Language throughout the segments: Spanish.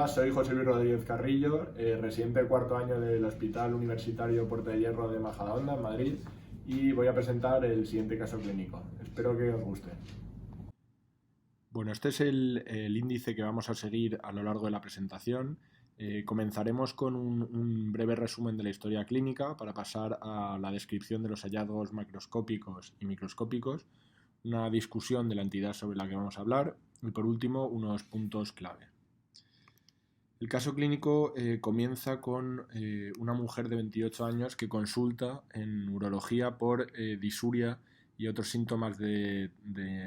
Hola, soy José Luis Rodríguez Carrillo, residente del cuarto año del Hospital Universitario Puerta de Hierro de Majadahonda, en Madrid, y voy a presentar el siguiente caso clínico. Espero que os guste. Bueno, este es el índice que vamos a seguir a lo largo de la presentación. Comenzaremos con un breve resumen de la historia clínica para pasar a la descripción de los hallazgos macroscópicos y microscópicos, una discusión de la entidad sobre la que vamos a hablar y, por último, unos puntos clave. El caso clínico comienza con una mujer de 28 años que consulta en urología por disuria y otros síntomas de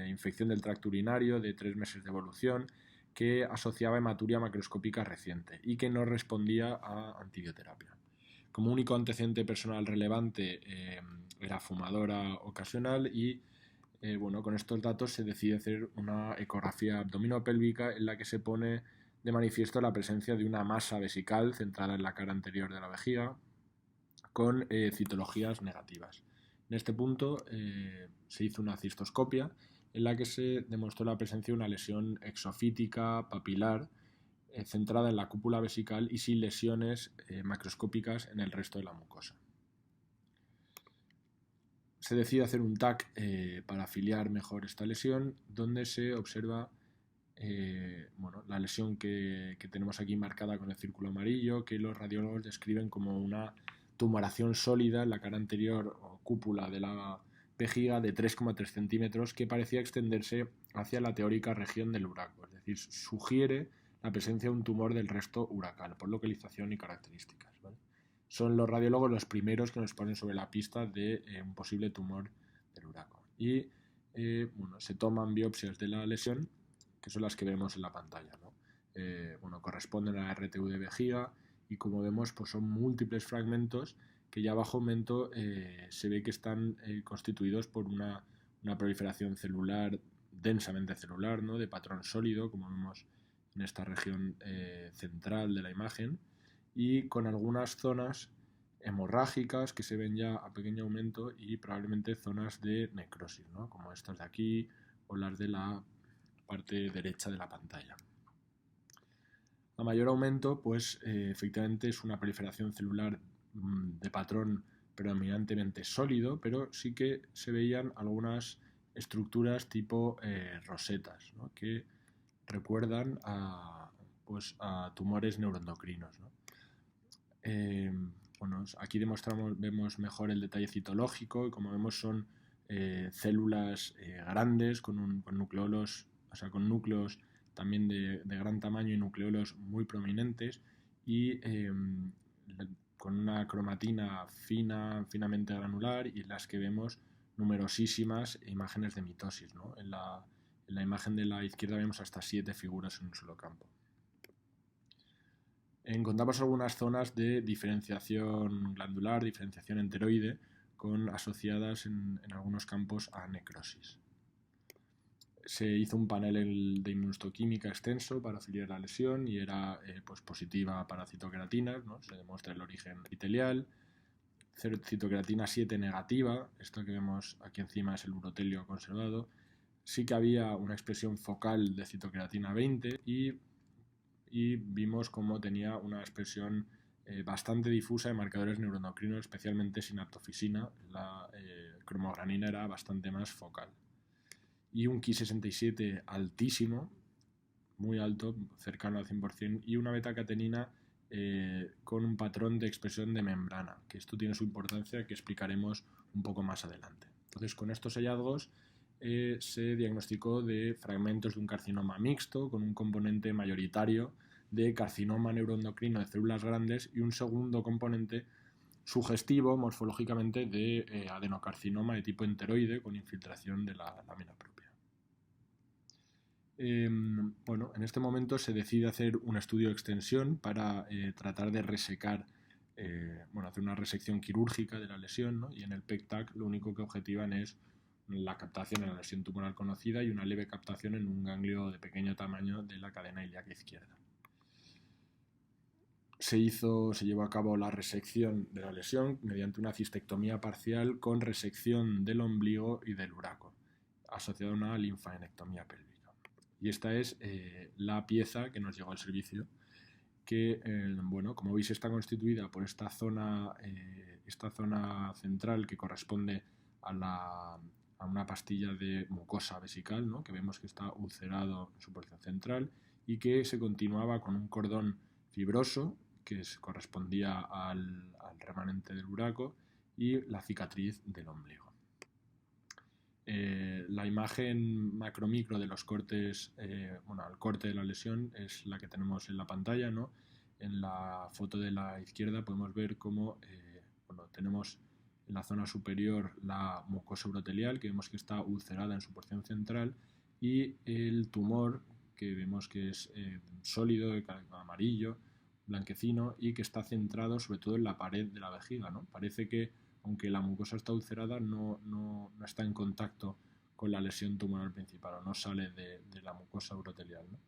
infección del tracto urinario de 3 meses de evolución que asociaba hematuria macroscópica reciente y que no respondía a antibioterapia. Como único antecedente personal relevante era fumadora ocasional y bueno, con estos datos se decide hacer una ecografía abdominopélvica en la que se pone de manifiesto la presencia de una masa vesical centrada en la cara anterior de la vejiga con citologías negativas. En este punto se hizo una cistoscopia en la que se demostró la presencia de una lesión exofítica papilar centrada en la cúpula vesical y sin lesiones macroscópicas en el resto de la mucosa. Se decide hacer un TAC para afiliar mejor esta lesión, donde se observa bueno, la lesión que tenemos aquí marcada con el círculo amarillo, que los radiólogos describen como una tumoración sólida en la cara anterior o cúpula de la vejiga de 3,3 centímetros que parecía extenderse hacia la teórica región del uraco, es decir, sugiere la presencia de un tumor del resto uracal por localización y características, ¿vale? Son los radiólogos los primeros que nos ponen sobre la pista de un posible tumor del uraco. Y bueno, se toman biopsias de la lesión, que son las que vemos en la pantalla, ¿no? Bueno, corresponden a la RTU de vejiga y como vemos pues son múltiples fragmentos que ya bajo aumento se ve que están constituidos por una proliferación celular, densamente celular, ¿no? De patrón sólido, como vemos en esta región central de la imagen, y con algunas zonas hemorrágicas que se ven ya a pequeño aumento y probablemente zonas de necrosis, ¿no? Como estas de aquí o las de la parte derecha de la pantalla. A mayor aumento, pues efectivamente es una proliferación celular de patrón predominantemente sólido, pero sí que se veían algunas estructuras tipo rosetas, ¿no? Que recuerdan pues, a tumores neuroendocrinos, ¿no? Bueno, aquí vemos mejor el detalle citológico y como vemos son células grandes con nucleolos, o sea, con núcleos también de gran tamaño y nucleolos muy prominentes y con una cromatina finamente granular y en las que vemos numerosísimas imágenes de mitosis, ¿no? En la imagen de la izquierda vemos hasta 7 figuras en un solo campo. Encontramos algunas zonas de diferenciación glandular, diferenciación enteroide, asociadas en algunos campos a necrosis. Se hizo un panel de inmunohistoquímica extenso para afiliar la lesión y era pues positiva para citocreatinas, ¿no? Se demuestra el origen epitelial, citocreatina 7 negativa, esto que vemos aquí encima es el urotelio conservado. Sí que había una expresión focal de citocreatina 20 y vimos cómo tenía una expresión bastante difusa de marcadores neuroendocrinos, especialmente sinaptofisina. La cromogranina era bastante más focal. Y un Ki67 altísimo, muy alto, cercano al 100%, y una beta-catenina con un patrón de expresión de membrana, que esto tiene su importancia que explicaremos un poco más adelante. Entonces, con estos hallazgos se diagnosticó de fragmentos de un carcinoma mixto con un componente mayoritario de carcinoma neuroendocrino de células grandes y un segundo componente sugestivo morfológicamente de adenocarcinoma de tipo enteroide con infiltración de la lámina propia. Bueno, en este momento se decide hacer un estudio de extensión para tratar de resecar, bueno, hacer una resección quirúrgica de la lesión, ¿no? Y en el PEC-TAC lo único que objetivan es la captación en la lesión tumoral conocida y una leve captación en un ganglio de pequeño tamaño de la cadena ilíaca izquierda. Se llevó a cabo la resección de la lesión mediante una cistectomía parcial con resección del ombligo y del uraco, asociada a una linfadenectomía pélvica. Y esta es la pieza que nos llegó al servicio. que, bueno, como veis, está constituida por esta zona central que corresponde a una pastilla de mucosa vesical, ¿no? Que vemos que está ulcerado en su porción central y que se continuaba con un cordón fibroso que correspondía al remanente del uraco y la cicatriz del ombligo. La imagen macro-micro de los cortes, el corte de la lesión es la que tenemos en la pantalla, ¿no? En la foto de la izquierda podemos ver cómo tenemos en la zona superior la mucosa urotelial, que vemos que está ulcerada en su porción central, y el tumor, que vemos que es sólido, de color amarillo, blanquecino, y que está centrado sobre todo en la pared de la vejiga, ¿no? Parece que, aunque la mucosa está ulcerada, no está en contacto con la lesión tumoral principal, o no sale de la mucosa urotelial, ¿no?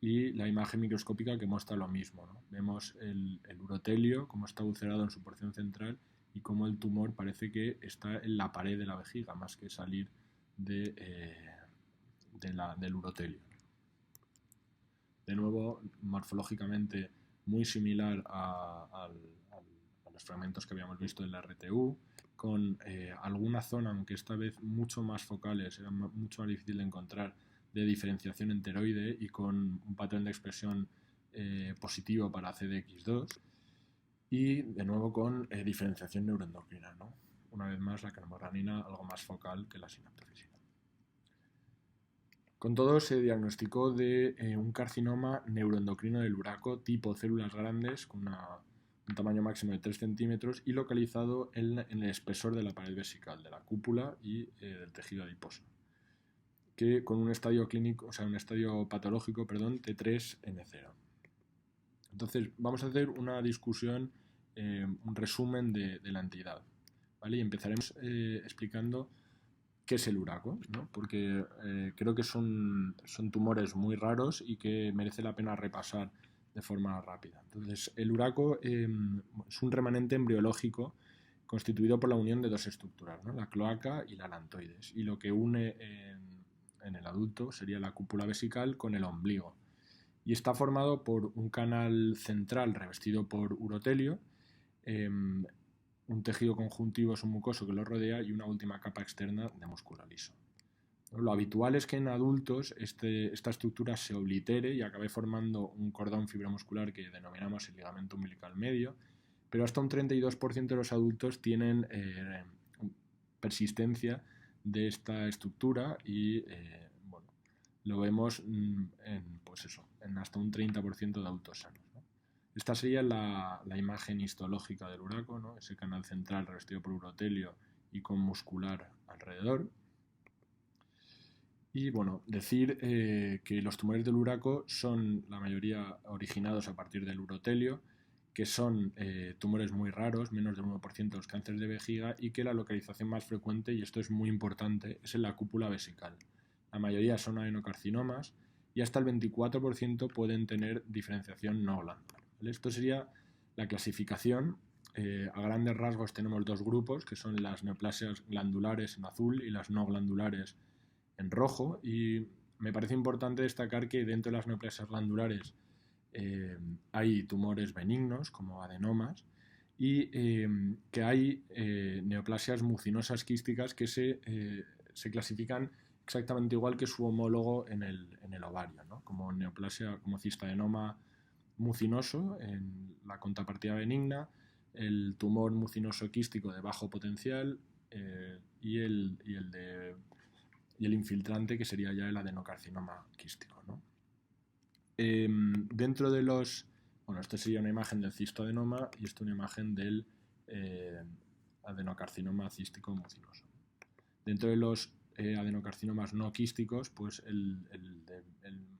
Y la imagen microscópica que muestra lo mismo, ¿no? Vemos el urotelio, como está ulcerado en su porción central, y cómo el tumor parece que está en la pared de la vejiga, más que salir del urotelio. De nuevo, morfológicamente muy similar a los fragmentos que habíamos visto en la RTU, con alguna zona, aunque esta vez mucho más focales, era mucho más difícil de encontrar, de diferenciación enteroide y con un patrón de expresión positivo para CDX2, y de nuevo con diferenciación neuroendocrina, ¿no? Una vez más la cromorranina algo más focal que la sinaptofisina. Con todo, se diagnosticó de un carcinoma neuroendocrino del uraco tipo células grandes con un tamaño máximo de 3 centímetros y localizado en el espesor de la pared vesical, de la cúpula y del tejido adiposo, que con un estadio clínico, un estadio patológico, T3N0. Entonces, vamos a hacer una discusión, un resumen de la entidad, ¿vale? Y empezaremos explicando qué es el uraco, ¿no? Porque creo que son tumores muy raros y que merece la pena repasar de forma rápida. Entonces, el uraco es un remanente embriológico constituido por la unión de dos estructuras, ¿no? La cloaca y la alantoides, y lo que une en el adulto sería la cúpula vesical con el ombligo, y está formado por un canal central revestido por urotelio, un tejido conjuntivo submucoso que lo rodea y una última capa externa de músculo liso. Lo habitual es que en adultos esta estructura se oblitere y acabe formando un cordón fibromuscular que denominamos el ligamento umbilical medio, pero hasta un 32% de los adultos tienen persistencia de esta estructura y lo vemos en hasta un 30% de adultos sanos, ¿no? Esta sería la imagen histológica del uraco, ¿no? Ese canal central revestido por urotelio y con muscular alrededor. Y bueno, decir que los tumores del uraco son la mayoría originados a partir del urotelio, que son tumores muy raros, menos del 1% de los cánceres de vejiga, y que la localización más frecuente, y esto es muy importante, es en la cúpula vesical. La mayoría son adenocarcinomas y hasta el 24% pueden tener diferenciación no glandular, ¿vale? Esto sería la clasificación. A grandes rasgos tenemos dos grupos, que son las neoplasias glandulares en azul y las no glandulares en rojo, y me parece importante destacar que dentro de las neoplasias glandulares hay tumores benignos como adenomas y que hay neoplasias mucinosas quísticas que se clasifican exactamente igual que su homólogo en el ovario, ¿no? Como neoplasia, como cistadenoma mucinoso en la contrapartida benigna, el tumor mucinoso quístico de bajo potencial y el infiltrante, que sería ya el adenocarcinoma quístico, ¿no? Dentro de los... Bueno, esta sería una imagen del cistoadenoma y esta una imagen del adenocarcinoma cístico mucinoso. Dentro de los adenocarcinomas no quísticos, pues el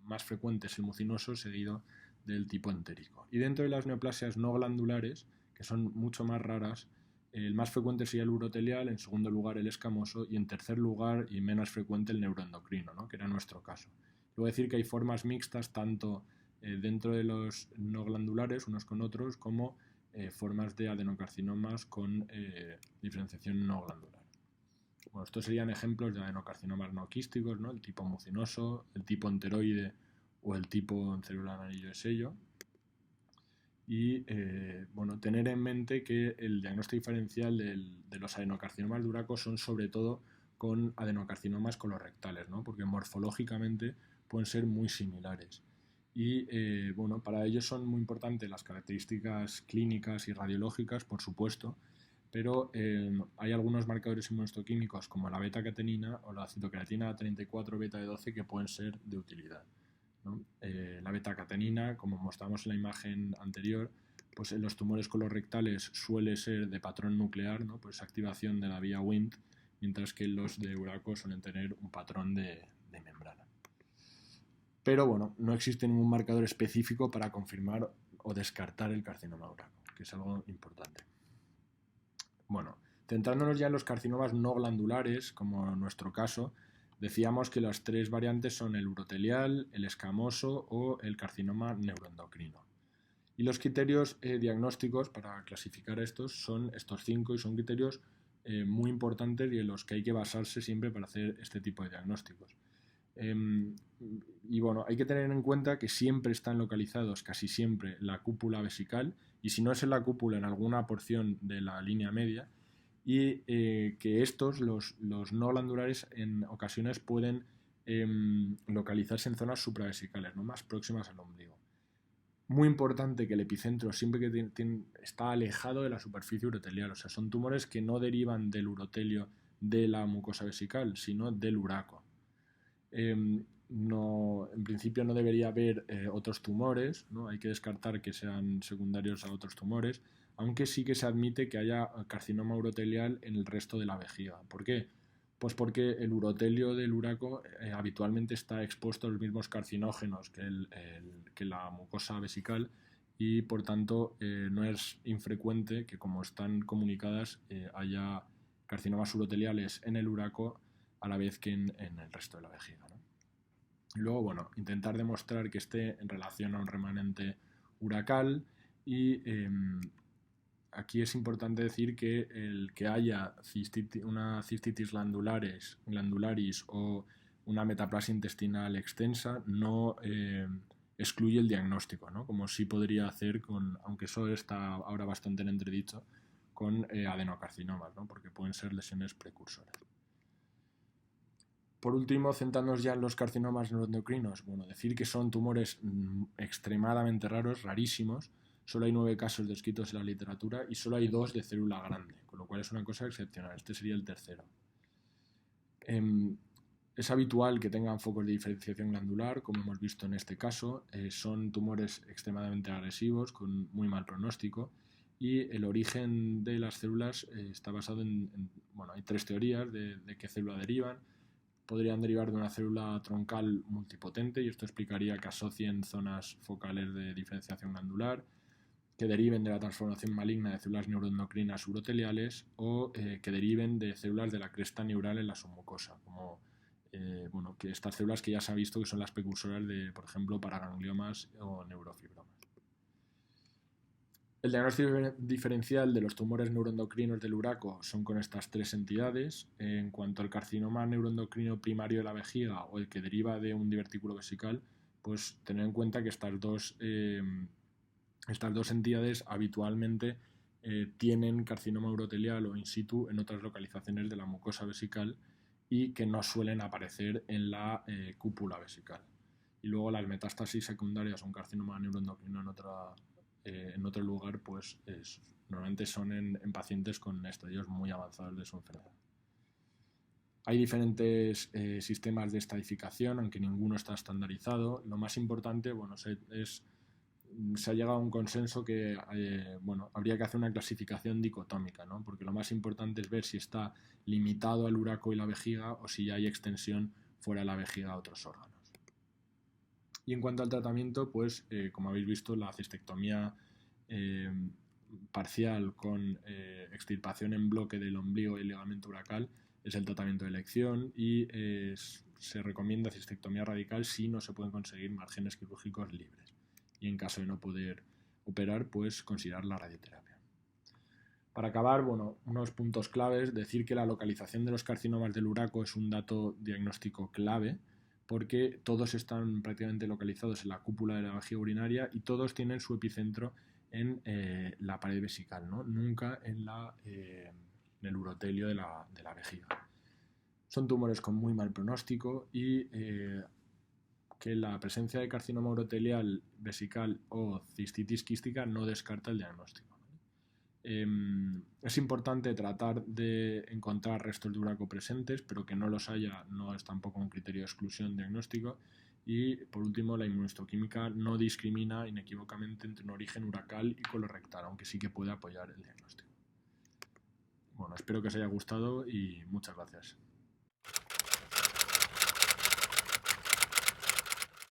más frecuente es el mucinoso, seguido del tipo entérico. Y dentro de las neoplasias no glandulares, que son mucho más raras, el más frecuente sería el urotelial, en segundo lugar el escamoso y en tercer lugar y menos frecuente el neuroendocrino, ¿no? Que era nuestro caso. Luego decir que hay formas mixtas tanto dentro de los no glandulares unos con otros como formas de adenocarcinomas con diferenciación no glandular. Bueno, estos serían ejemplos de adenocarcinomas no quísticos, ¿no? El tipo mucinoso, el tipo enteroide o el tipo en célula anillo de sello. Y bueno, tener en mente que el diagnóstico diferencial de los adenocarcinomas de Uraco son sobre todo con adenocarcinomas colorectales, ¿no? Porque morfológicamente pueden ser muy similares. Y bueno, para ellos son muy importantes las características clínicas y radiológicas, por supuesto, pero hay algunos marcadores inmunohistoquímicos como la beta-catenina o la citocreatina 34 beta de 12 que pueden ser de utilidad, ¿no? La beta-catenina, como mostramos en la imagen anterior, pues en los tumores colorectales suele ser de patrón nuclear, ¿no? Pues activación de la vía Wnt, mientras que los de Uraco suelen tener un patrón de membrana. Pero bueno, no existe ningún marcador específico para confirmar o descartar el carcinoma de Uraco, que es algo importante. Bueno, centrándonos ya en los carcinomas no glandulares, como en nuestro caso, decíamos que las tres variantes son el urotelial, el escamoso o el carcinoma neuroendocrino. Y los criterios diagnósticos para clasificar estos son estos 5 y son criterios muy importantes y en los que hay que basarse siempre para hacer este tipo de diagnósticos. Y bueno, hay que tener en cuenta que siempre están localizados, casi siempre, en la cúpula vesical, y si no es en la cúpula, en alguna porción de la línea media, y que estos, los no glandulares, en ocasiones pueden localizarse en zonas supravesicales, ¿no? Más próximas al ombligo. Muy importante que el epicentro siempre que está alejado de la superficie urotelial, o sea, son tumores que no derivan del urotelio de la mucosa vesical, sino del uraco. No, en principio no debería haber otros tumores, ¿no? Hay que descartar que sean secundarios a otros tumores, aunque sí que se admite que haya carcinoma urotelial en el resto de la vejiga. ¿Por qué? Pues porque el urotelio del uraco habitualmente está expuesto a los mismos carcinógenos que la mucosa vesical y por tanto no es infrecuente que, como están comunicadas, haya carcinomas uroteliales en el uraco a la vez que en el resto de la vejiga, ¿no? Luego, bueno, intentar demostrar que esté en relación a un remanente uracal y aquí es importante decir que el que haya una cistitis glandularis o una metaplasia intestinal extensa no excluye el diagnóstico, ¿no? Como sí podría hacer aunque eso está ahora bastante en entredicho, con adenocarcinomas, ¿no? Porque pueden ser lesiones precursoras. Por último, centrándonos ya en los carcinomas neuroendocrinos, bueno, decir que son tumores extremadamente raros, rarísimos. Solo hay 9 casos descritos en la literatura y solo hay 2 de célula grande, con lo cual es una cosa excepcional. Este sería el tercero. Es habitual que tengan focos de diferenciación glandular, como hemos visto en este caso. Son tumores extremadamente agresivos, con muy mal pronóstico. Y el origen de las células está basado bueno, hay 3 teorías de qué célula derivan. Podrían derivar de una célula troncal multipotente, y esto explicaría que asocien zonas focales de diferenciación glandular, que deriven de la transformación maligna de células neuroendocrinas uroteliales o que deriven de células de la cresta neural en la submucosa, como bueno, que estas células que ya se ha visto que son las precursoras de, por ejemplo, paragangliomas o neurofibromas. El diagnóstico diferencial de los tumores neuroendocrinos del uraco son con estas 3 entidades. En cuanto al carcinoma neuroendocrino primario de la vejiga o el que deriva de un divertículo vesical, pues tener en cuenta que estas dos entidades habitualmente tienen carcinoma urotelial o in situ en otras localizaciones de la mucosa vesical y que no suelen aparecer en la cúpula vesical. Y luego las metástasis secundarias o un carcinoma neuroendocrino en otro lugar, pues normalmente son en pacientes con estadios muy avanzados de su enfermedad. Hay diferentes sistemas de estadificación, aunque ninguno está estandarizado. Lo más importante, bueno, se ha llegado a un consenso que bueno, habría que hacer una clasificación dicotómica, ¿no? Porque lo más importante es ver si está limitado al uraco y la vejiga o si ya hay extensión fuera de la vejiga a otros órganos. Y en cuanto al tratamiento, pues como habéis visto, la cistectomía parcial con extirpación en bloque del ombligo y el ligamento uracal es el tratamiento de elección y se recomienda cistectomía radical si no se pueden conseguir márgenes quirúrgicos libres. Y en caso de no poder operar, pues considerar la radioterapia. Para acabar, bueno, unos puntos claves: decir que la localización de los carcinomas del uraco es un dato diagnóstico clave, porque todos están prácticamente localizados en la cúpula de la vejiga urinaria y todos tienen su epicentro en la pared vesical, ¿no? Nunca en el urotelio de la vejiga. Son tumores con muy mal pronóstico y que la presencia de carcinoma urotelial vesical o cistitis quística no descarta el diagnóstico. Es importante tratar de encontrar restos de uraco presentes, pero que no los haya no es tampoco un criterio de exclusión diagnóstico. Y por último, la inmunohistoquímica no discrimina inequívocamente entre un origen uracal y colorectal, aunque sí que puede apoyar el diagnóstico. Bueno, espero que os haya gustado y muchas gracias.